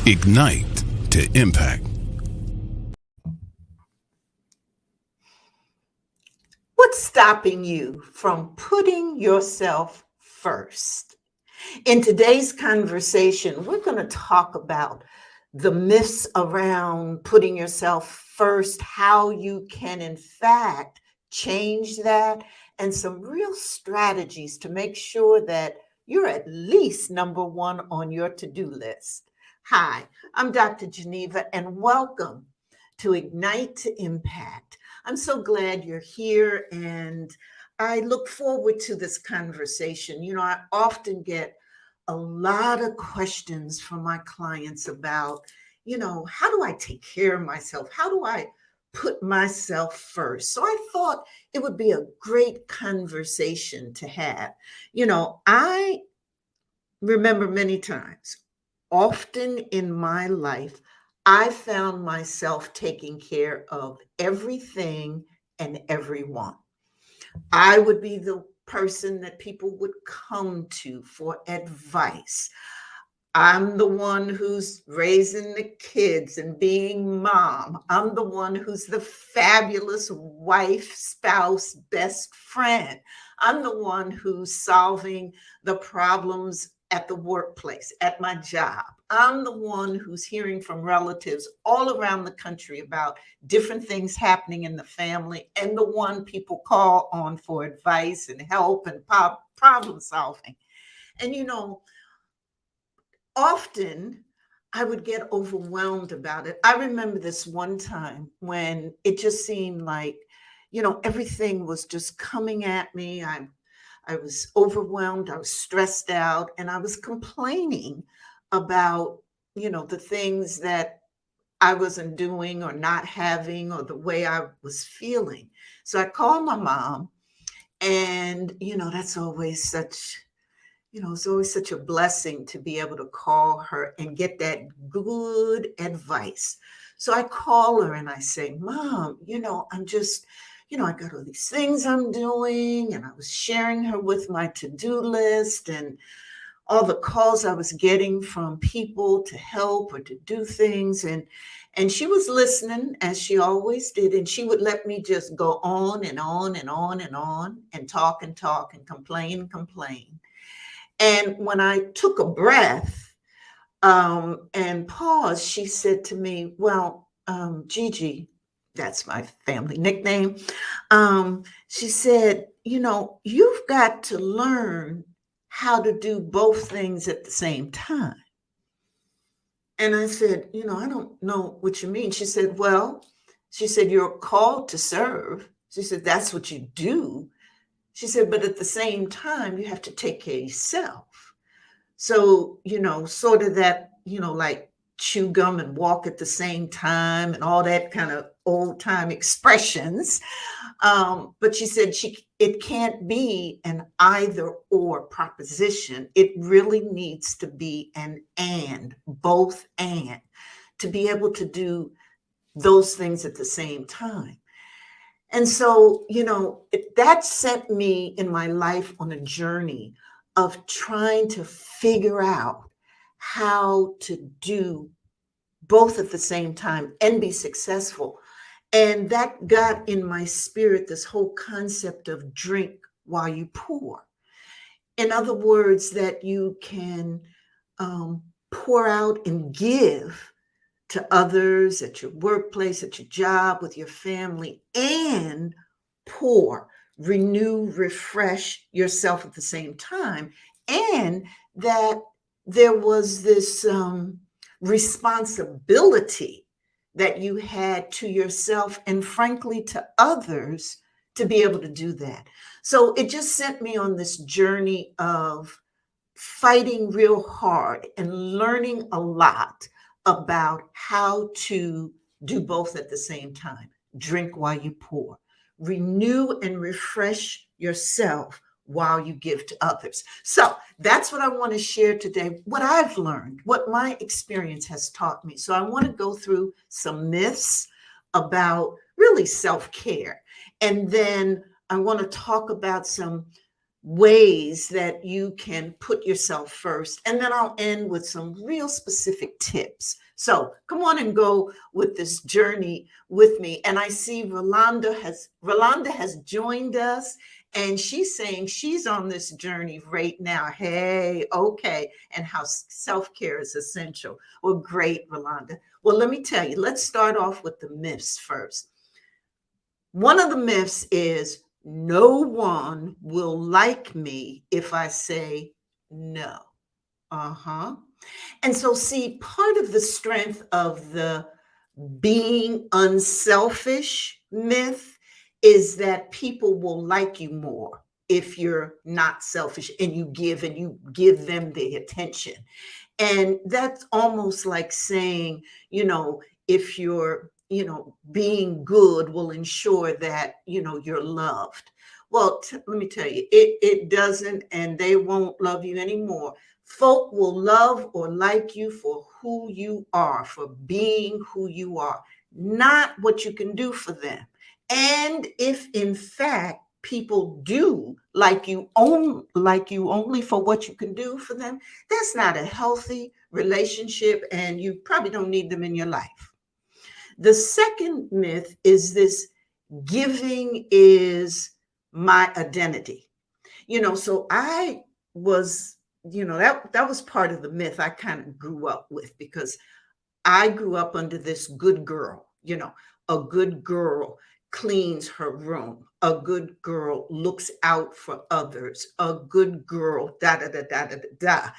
Ignite to impact. What's stopping you from putting yourself first? In today's conversation, we're going to talk about the myths around putting yourself first, how you can, in fact, change that, and some real strategies to make sure that you're at least number one on your to do list. Hi, I'm Dr. Geneva, and welcome to Ignite to Impact. I'm so glad you're here, and I look forward to this conversation. I often get a lot of questions from my clients about, how do I take care of myself? How do I put myself first? So I thought it would be a great conversation to have. I remember many times, often in my life, I found myself taking care of everything and everyone. I would be the person that people would come to for advice. I'm the one who's raising the kids and being mom. I'm the one who's the fabulous wife, spouse, best friend. I'm the one who's solving the problems at the workplace, at my job. I'm the one who's hearing from relatives all around the country about different things happening in the family, and the one people call on for advice and help and problem solving. And often I would get overwhelmed about it. I remember this one time when it just seemed like, everything was just coming at me. I was overwhelmed, I was stressed out, and I was complaining about, the things that I wasn't doing or not having or the way I was feeling. So I called my mom, and, that's always such it's always such a blessing to be able to call her and get that good advice. So I call her and I say, Mom, I'm just, I got all these things I'm doing. And I was sharing her with my to-do list and all the calls I was getting from people to help or to do things. And she was listening, as she always did. And she would let me just go on and on and on and on and talk and complain and complain. And when I took a breath and paused, she said to me, well, Gigi, that's my family nickname. She said, you've got to learn how to do both things at the same time. And I said, I don't know what you mean. She said, you're called to serve. She said, that's what you do. She said, but at the same time, you have to take care of yourself. So, sort of that, like chew gum and walk at the same time and all that kind of old time expressions. But she said it can't be an either or proposition. It really needs to be an and, both and, to be able to do those things at the same time. And so, that sent me in my life on a journey of trying to figure out how to do both at the same time and be successful. And that got in my spirit this whole concept of drink while you pour. In other words, that you can pour out and give to others at your workplace, at your job, with your family, and pour, renew, refresh yourself at the same time. And that there was this responsibility that you had to yourself and frankly to others to be able to do that. So it just sent me on this journey of fighting real hard and learning a lot about how to do both at the same time. Drink while you pour. Renew and refresh yourself while you give to others. So that's what I want to share today, what I've learned, what my experience has taught me. So I want to go through some myths about really self-care. And then I want to talk about some ways that you can put yourself first. And then I'll end with some real specific tips. So come on and go with this journey with me. And I see Rolanda has joined us, and she's saying she's on this journey right now. Hey, okay. And how self-care is essential. Well, great, Rolanda. Well, let me tell you, let's start off with the myths first. One of the myths is no one will like me if I say no. Uh-huh. And so, see, part of the strength of the being unselfish myth is that people will like you more if you're not selfish and you give them the attention. And that's almost like saying, if you're, being good will ensure that, you're loved. Well, let me tell you, it doesn't, and they won't love you anymore. Folk will love or like you for who you are, for being who you are, not what you can do for them. And if in fact people do like you only for what you can do for them, that's not a healthy relationship, and you probably don't need them in your life. The second myth is this: giving is my identity. So I was, that was part of the myth I kind of grew up with, because I grew up under this good girl, a good girl cleans her room. A good girl looks out for others. A good girl, da da da da da da da.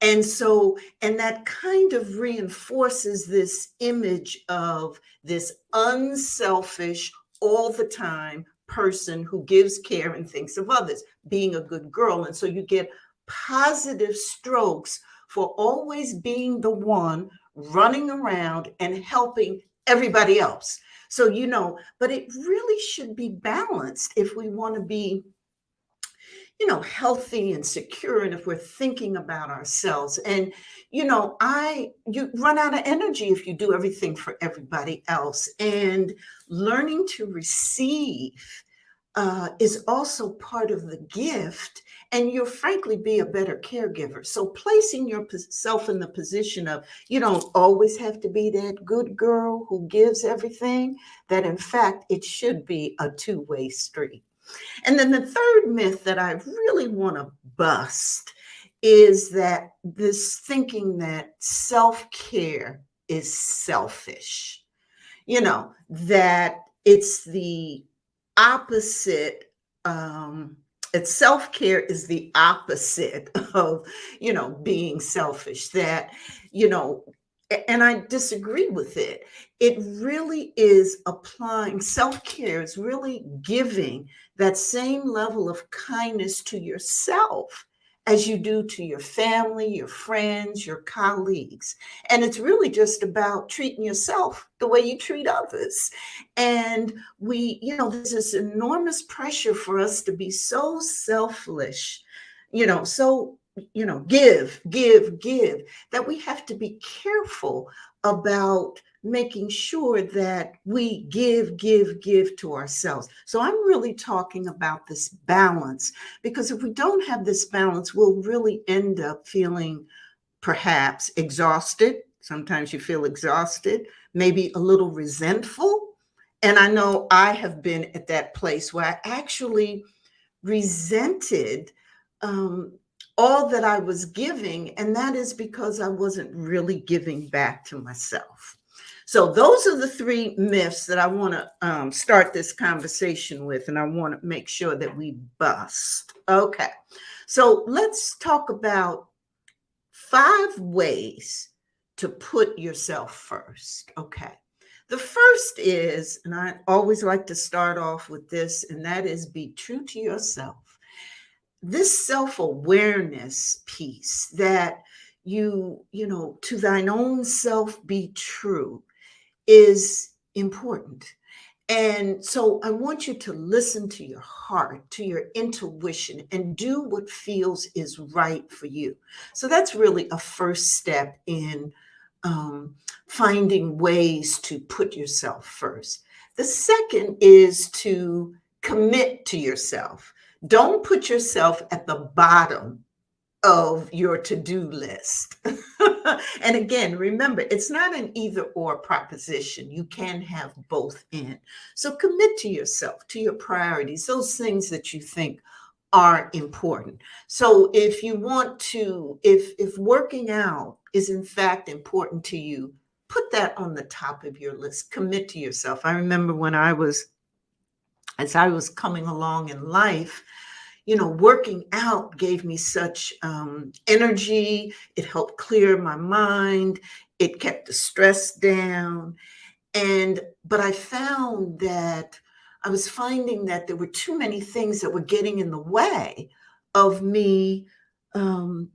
And so, and that kind of reinforces this image of this unselfish, all the time person who gives care and thinks of others, being a good girl. And so you get positive strokes for always being the one running around and helping everybody else. So, but it really should be balanced if we want to be, healthy and secure. And if we're thinking about ourselves, and, you run out of energy if you do everything for everybody else. And learning to receive is also part of the gift, and you'll frankly be a better caregiver. So placing yourself in the position of, you don't always have to be that good girl who gives everything, that in fact it should be a two-way street. And then the third myth that I really want to bust is that this thinking that self-care is selfish, that it's the opposite. It's self-care is the opposite of, being selfish. That, and I disagree with it. It really is applying self-care, is really giving that same level of kindness to yourself as you do to your family, your friends, your colleagues. And it's really just about treating yourself the way you treat others. And there's this enormous pressure for us to be so selfish, so, give, that we have to be careful about making sure that we give to ourselves. So I'm really talking about this balance, because if we don't have this balance, we'll really end up feeling perhaps exhausted. Sometimes you feel exhausted, maybe a little resentful. And I know I have been at that place where I actually resented all that I was giving. And that is because I wasn't really giving back to myself. So those are the three myths that I want to start this conversation with, and I want to make sure that we bust. Okay, so let's talk about 5 ways to put yourself first. Okay, the first is, and I always like to start off with this, and that is be true to yourself. This self-awareness piece, that you to thine own self be true, is important. And so I want you to listen to your heart, to your intuition, and do what feels is right for you. So that's really a first step in finding ways to put yourself first. The second is to Commit to yourself. Don't put yourself at the bottom of your to-do list. And again, remember, it's not an either or proposition. You can have both in. So commit to yourself, to your priorities, those things that you think are important. So if you want to, if working out is in fact important to you, put that on the top of your list. Commit to yourself. I remember when as I was coming along in life, working out gave me such energy. It helped clear my mind. It kept the stress down. But I found that I was finding that there were too many things that were getting in the way of me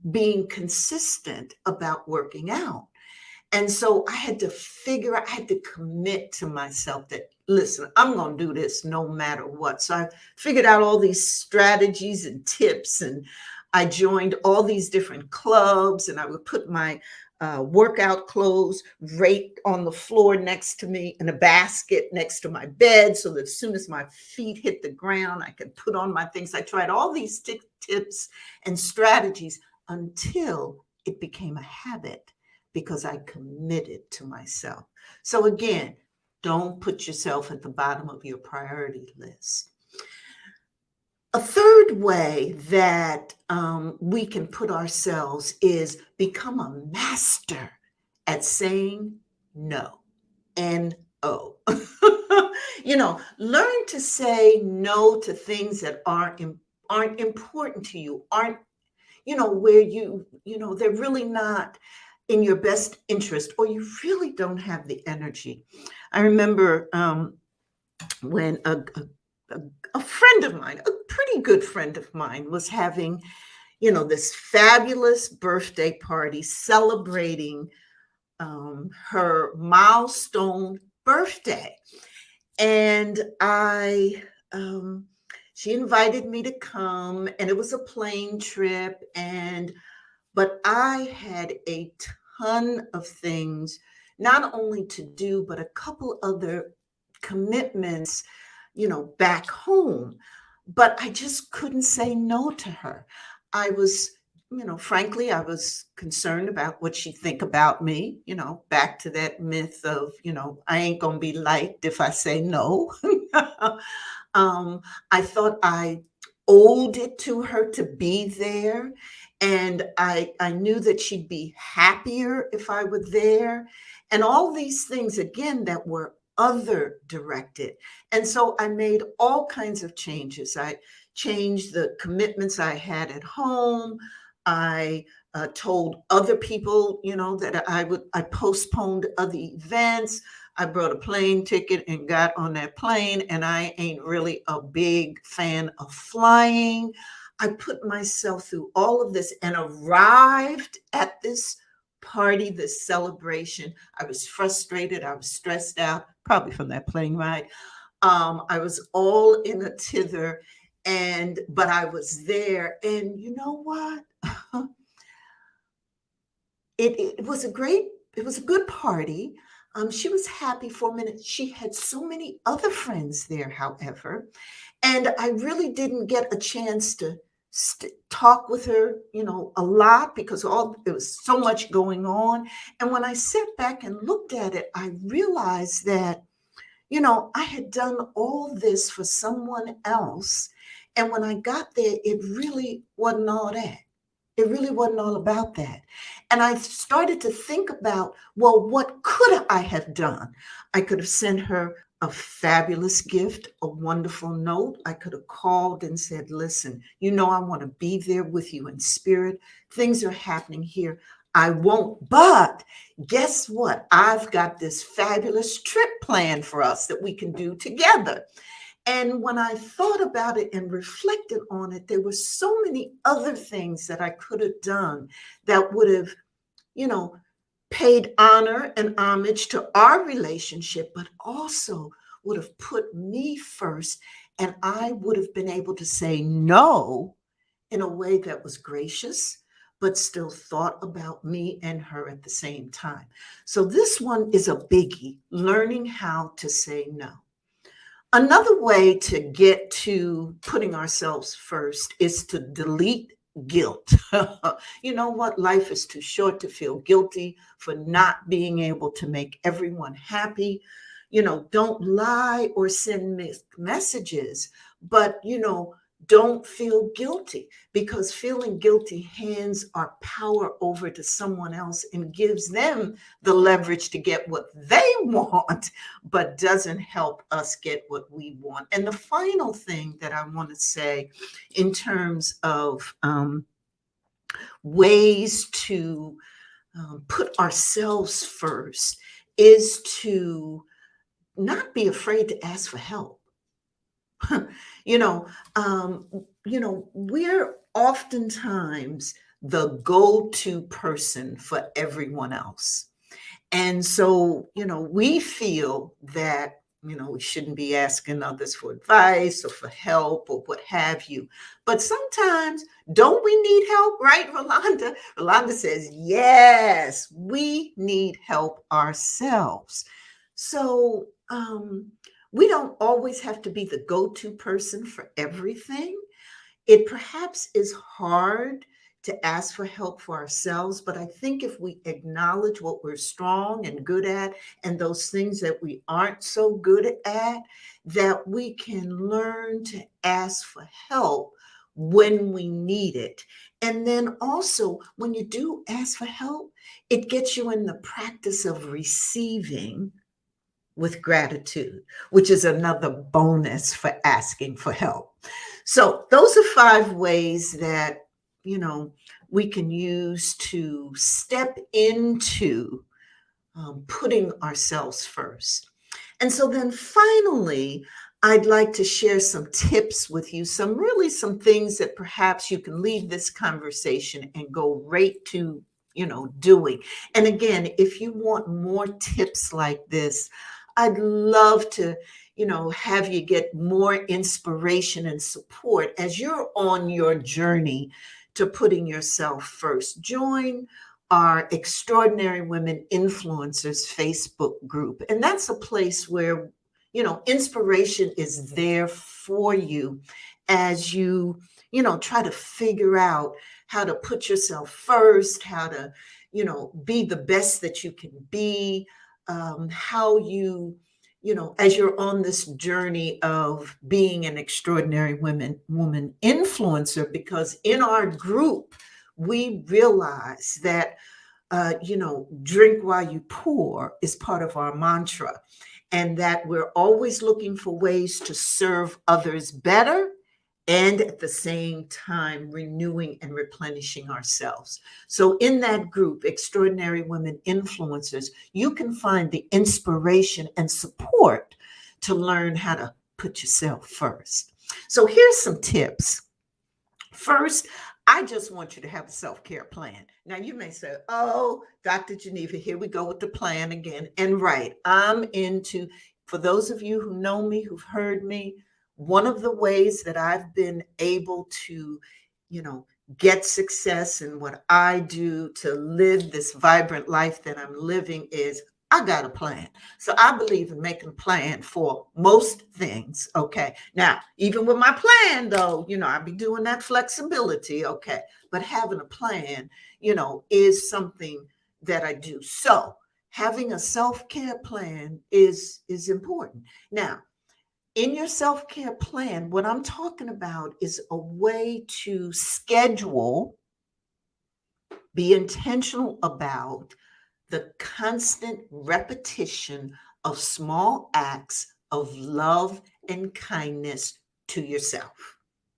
being consistent about working out. And so I had to commit to myself that, listen, I'm going to do this no matter what. So I figured out all these strategies and tips, and I joined all these different clubs, and I would put my workout clothes right on the floor next to me in a basket next to my bed so that as soon as my feet hit the ground, I could put on my things. I tried all these tips and strategies until it became a habit, because I committed to myself. So again, don't put yourself at the bottom of your priority list. A third way that we can put ourselves is become a master at saying no. N-O. Learn to say no to things that aren't important to you, aren't, where they're really not in your best interest, or you really don't have the energy. I remember when a friend of mine, a pretty good friend of mine, was having, this fabulous birthday party celebrating her milestone birthday. And she invited me to come, and it was a plane trip, but I had a ton of things, not only to do, but a couple other commitments, back home. But I just couldn't say no to her. I was, frankly, I was concerned about what she'd think about me, back to that myth of, I ain't going to be liked if I say no. I thought I owed it to her to be there. And I knew that she'd be happier if I were there. And all these things, again, that were other directed. And so I made all kinds of changes. I changed the commitments I had at home. I told other people, that I postponed other events. I brought a plane ticket and got on that plane, and I ain't really a big fan of flying. I put myself through all of this and arrived at this party, this celebration. I was frustrated. I was stressed out, probably from that plane ride. I was all in a tither, but I was there. And you know what? It was a good party. She was happy for a minute. She had so many other friends there, however, and I really didn't get a chance to talk with her, a lot, because there was so much going on. And when I sat back and looked at it, I realized that, I had done all this for someone else. And when I got there, it really wasn't all that. It really wasn't all about that. And I started to think about, well, what could I have done? I could have sent her a fabulous gift, a wonderful note. I could have called and said, listen, I want to be there with you in spirit. Things are happening here. I won't, but guess what? I've got this fabulous trip planned for us that we can do together. And when I thought about it and reflected on it, there were so many other things that I could have done that would have, paid honor and homage to our relationship, but also would have put me first. And I would have been able to say no in a way that was gracious, but still thought about me and her at the same time. So this one is a biggie, learning how to say no. Another way to get to putting ourselves first is to delete guilt. You know what? Life is too short to feel guilty for not being able to make everyone happy. Don't lie or send mixed messages, but, don't feel guilty, because feeling guilty hands our power over to someone else and gives them the leverage to get what they want, but doesn't help us get what we want. And the final thing that I want to say in terms of ways to put ourselves first is to not be afraid to ask for help. you know, um, we're oftentimes the go-to person for everyone else. And so, we feel that, we shouldn't be asking others for advice or for help or what have you. But sometimes, don't we need help, right, Rolanda? Rolanda says, yes, we need help ourselves. So, we don't always have to be the go to person for everything. It perhaps is hard to ask for help for ourselves, but I think if we acknowledge what we're strong and good at and those things that we aren't so good at, that we can learn to ask for help when we need it. And then also, when you do ask for help, it gets you in the practice of receiving with gratitude, which is another bonus for asking for help. So, those are 5 ways that, we can use to step into putting ourselves first. And so, then finally, I'd like to share some tips with you, some things that perhaps you can leave this conversation and go right to, doing. And again, if you want more tips like this, I'd love to, have you get more inspiration and support as you're on your journey to putting yourself first. Join our Extraordinary Women Influencers Facebook group. And that's a place where, inspiration is there for you as you, try to figure out how to put yourself first, how to, be the best that you can be, how you, as you're on this journey of being an extraordinary woman influencer, because in our group, we realize that, drink while you pour is part of our mantra, and that we're always looking for ways to serve others better and at the same time renewing and replenishing ourselves. So in that group, Extraordinary Women Influencers, you can find the inspiration and support to learn how to put yourself first. So here's some tips. First, I just want you to have a self-care plan. Now, you may say, oh, Dr. Geneva, here we go with the plan again. And right, for those of you who know me, who've heard me, one of the ways that I've been able to, get success in what I do to live this vibrant life that I'm living is I got a plan. So I believe in making a plan for most things. Okay. Now, even with my plan, though, I'll be doing that flexibility. Okay. But having a plan, is something that I do. So having a self-care plan is important. Now, in your self-care plan, what I'm talking about is a way to schedule, be intentional about the constant repetition of small acts of love and kindness to yourself.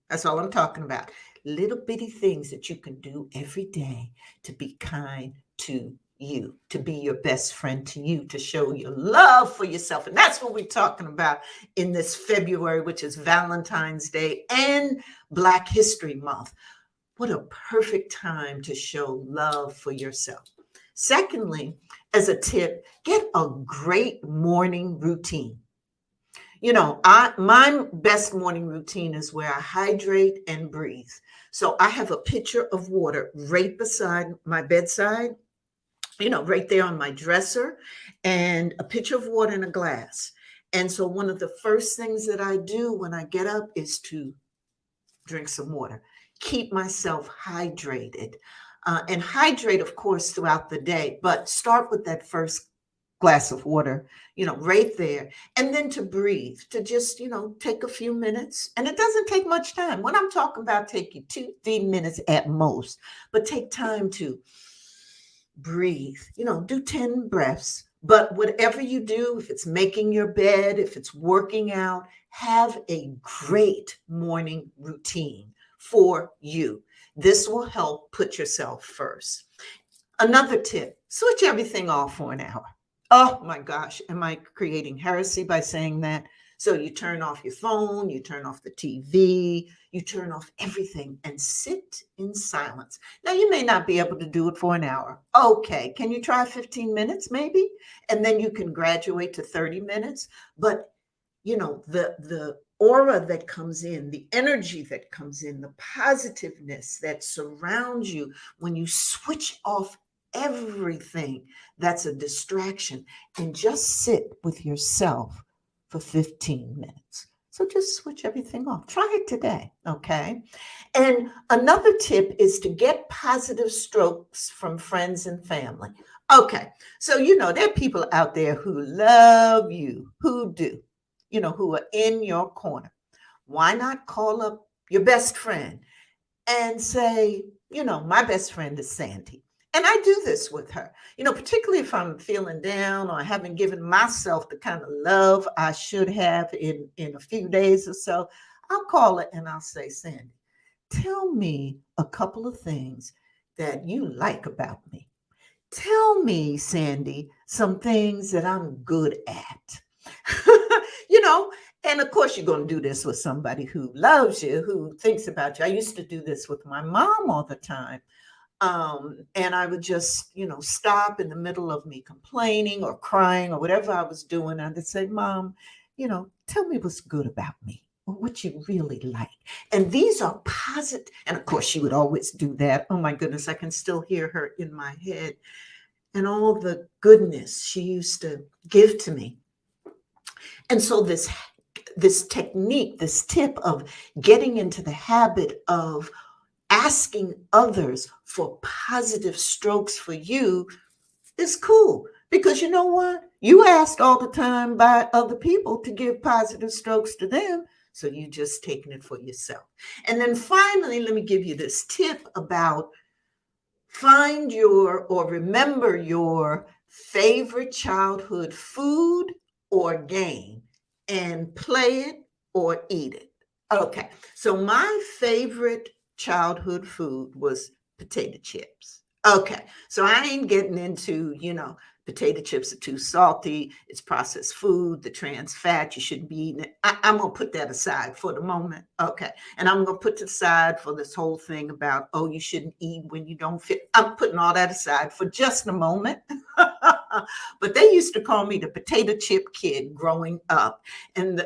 That's all I'm talking about. Little bitty things that you can do every day to be kind to you, to be your best friend to you, to show your love for yourself. And that's what we're talking about in this February, which is Valentine's Day and Black History Month. What a perfect time to show love for yourself. Secondly, as a tip, get a great morning routine. My best morning routine is where I hydrate and breathe. So I have a pitcher of water right beside my bedside, right there on my dresser, and a pitcher of water in a glass. And so one of the first things that I do when I get up is to drink some water, keep myself hydrated, and hydrate, of course, throughout the day, but start with that first glass of water, right there. And then to breathe, to just, take a few minutes. And it doesn't take much time. When I'm talking about, take you 2, 3 minutes at most, but take time to breathe, do 10 breaths. But whatever you do, if it's making your bed, if it's working out, have a great morning routine for you. This will help put yourself first. Another tip, switch everything off for an hour. Oh my gosh, am I creating heresy by saying that? So you turn off your phone, you turn off the TV, you turn off everything and sit in silence. Now, you may not be able to do it for an hour. Okay, can you try 15 minutes maybe? And then you can graduate to 30 minutes. But, the aura that comes in, the energy that comes in, the positiveness that surrounds you when you switch off everything that's a distraction and just sit with yourself for 15 minutes. So just switch everything off. Try it today, okay? And another tip is to get positive strokes from friends and family. Okay, so there are people out there who love you, who do, who are in your corner. Why not call up your best friend and say, my best friend is Sandy. And I do this with her, particularly if I'm feeling down or I haven't given myself the kind of love I should have in a few days or so. I'll call her and I'll say, Sandy, tell me a couple of things that you like about me. Tell me, Sandy, some things that I'm good at. And of course, you're going to do this with somebody who loves you, who thinks about you. I used to do this with my mom all the time. And I would just, stop in the middle of me complaining or crying or whatever I was doing. I'd say, Mom, tell me what's good about me or what you really like. And these are positive. And of course, she would always do that. Oh my goodness, I can still hear her in my head and all the goodness she used to give to me. And so this technique, this tip of getting into the habit of asking others for positive strokes for you is cool, because you know what? You asked all the time by other people to give positive strokes to them. So you just taking it for yourself. And then finally, let me give you this tip about find or remember your favorite childhood food or game and play it or eat it. Okay. So my favorite childhood food was potato chips. Okay. So I ain't getting into, potato chips are too salty. It's processed food, the trans fat, you shouldn't be eating it. I'm going to put that aside for the moment. Okay. And I'm going to put aside for this whole thing about, you shouldn't eat when you don't fit. I'm putting all that aside for just a moment. But they used to call me the potato chip kid growing up. And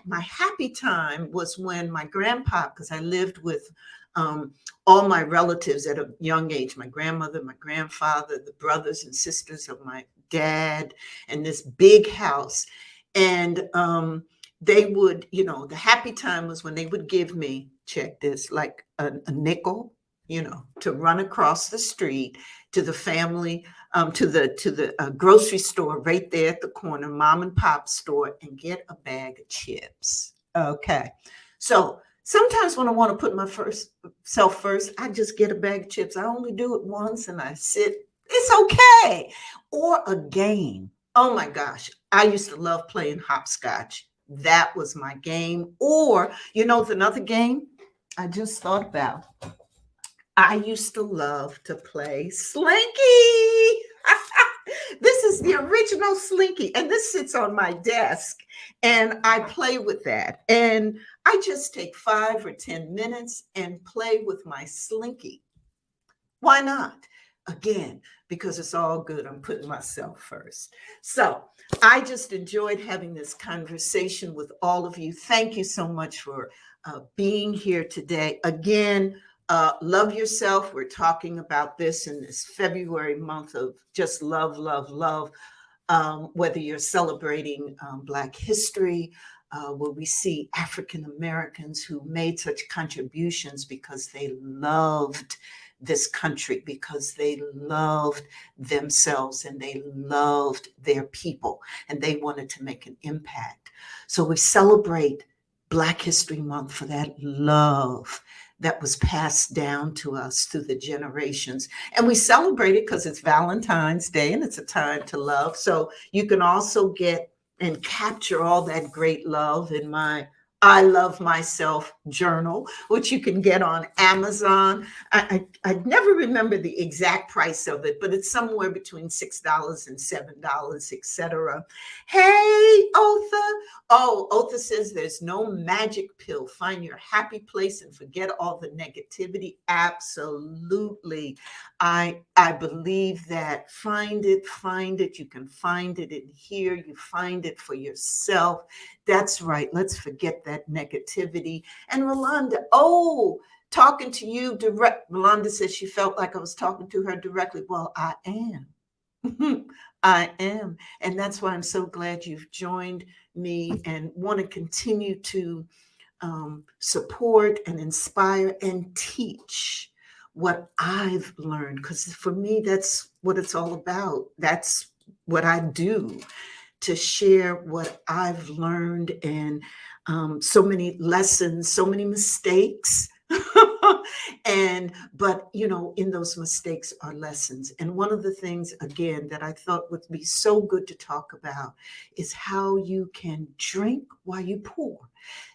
my happy time was when my grandpa, because I lived with all my relatives at a young age, my grandmother, my grandfather, the brothers and sisters of my dad, and this big house. And they would, the happy time was when they would give me, check this, like a nickel, to run across the street to the family, to the grocery store right there at the corner, mom and pop store, and get a bag of chips. Okay. So sometimes when I want to put my self first, I just get a bag of chips. I only do it once and I sit. It's okay. Or a game. Oh my gosh. I used to love playing hopscotch. That was my game. Or, another game I just thought about. I used to love to play Slinky. This is the original Slinky, and this sits on my desk, and I play with that. And I just take 5 or 10 minutes and play with my Slinky. Why not? Again, because it's all good. I'm putting myself first. So I just enjoyed having this conversation with all of you. Thank you so much for being here today. Again, love yourself. We're talking about this in this February month of just love, love, love. whether you're celebrating Black history, where we see African Americans who made such contributions because they loved this country, because they loved themselves and they loved their people and they wanted to make an impact. So we celebrate Black History Month for that love that was passed down to us through the generations. And we celebrate it because it's Valentine's Day and it's a time to love. So you can also get and capture all that great love in my I Love Myself journal, which you can get on Amazon. I never remember the exact price of it, but it's somewhere between $6 and $7, etc. Hey, Otha. Oh, Otha says there's no magic pill. Find your happy place and forget all the negativity. Absolutely. I believe that find it. You can find it in here. You find it for yourself. That's right. Let's forget that negativity. And Rolanda, oh, talking to you direct. Rolanda says she felt like I was talking to her directly. Well, I am. I am. And that's why I'm so glad you've joined me and want to continue to support and inspire and teach what I've learned. Because for me, that's what it's all about. That's what I do, to share what I've learned, and so many lessons, so many mistakes. But in those mistakes are lessons. And one of the things, again, that I thought would be so good to talk about is how you can drink while you pour.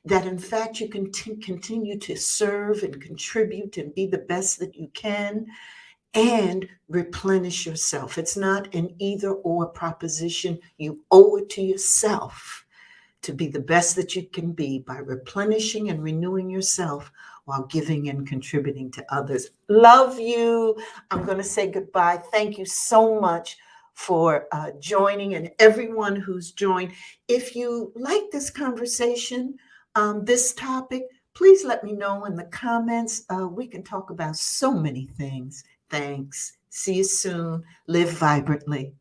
That in fact you can continue to serve and contribute and be the best that you can and replenish yourself. It's not an either or proposition. You owe it to yourself to be the best that you can be by replenishing and renewing yourself while giving and contributing to others. Love you. I'm going to say goodbye. Thank you so much for joining, and everyone who's joined. If you like this conversation, this topic, please let me know in the comments. We can talk about so many things. Thanks. See you soon. Live vibrantly.